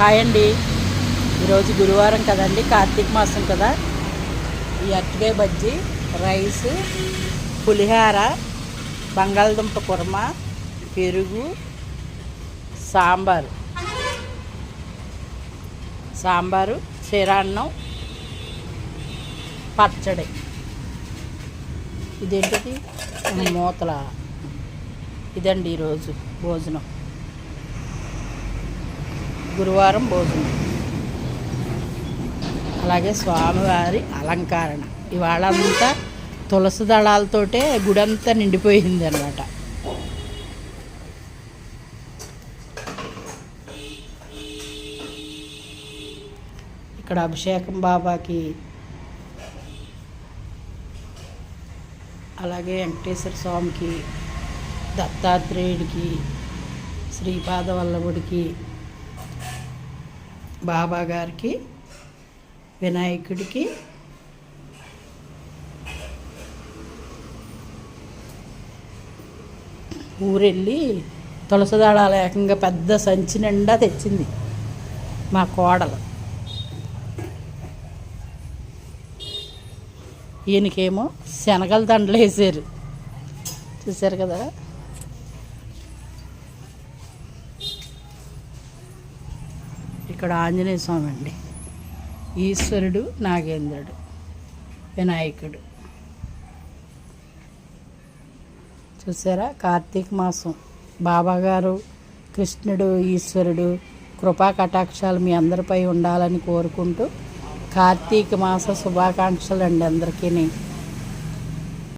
Hi అండి. ఈరోజు గురువారం కదండి, కార్తీక మాసం కదా. ఈ అరటికాయ బజ్జీ, రైస్, పులిహార, బంగాళదుంప కుర్మ, పెరుగు, సాంబారు, చిరాన్నం, పచ్చడి. ఇదేంటిది మూతల. ఇదండి ఈరోజు భోజనం, గురువారం భోజనం. అలాగే స్వామివారి అలంకరణ ఇవాళ అంతా తులసి దళాలతోటే గుడంతా నిండిపోయింది అన్నమాట. ఇక్కడ అభిషేకం బాబాకి, అలాగే వెంకటేశ్వర స్వామికి, దత్తాత్రేయుడికి, శ్రీపాద వల్లభుడికి, బాబా గారికి, వినాయకుడికి, ఊరెళ్ళి తులసి దళాలు ఏకంగా పెద్ద సంచి నిండా తెచ్చింది మా కోడలు. ఈయనకేమో శనగల దండలు వేసారు, చూసారు కదా. ఇక్కడ ఆంజనేయ స్వామి అండి, ఈశ్వరుడు, నాగేంద్రుడు, వినాయకుడు. చూసారా, కార్తీక మాసం బాబాగారు, కృష్ణుడు, ఈశ్వరుడు కృపా కటాక్షాలు మీ అందరిపై ఉండాలని కోరుకుంటూ కార్తీక మాస శుభాకాంక్షలు అండి అందరికీ.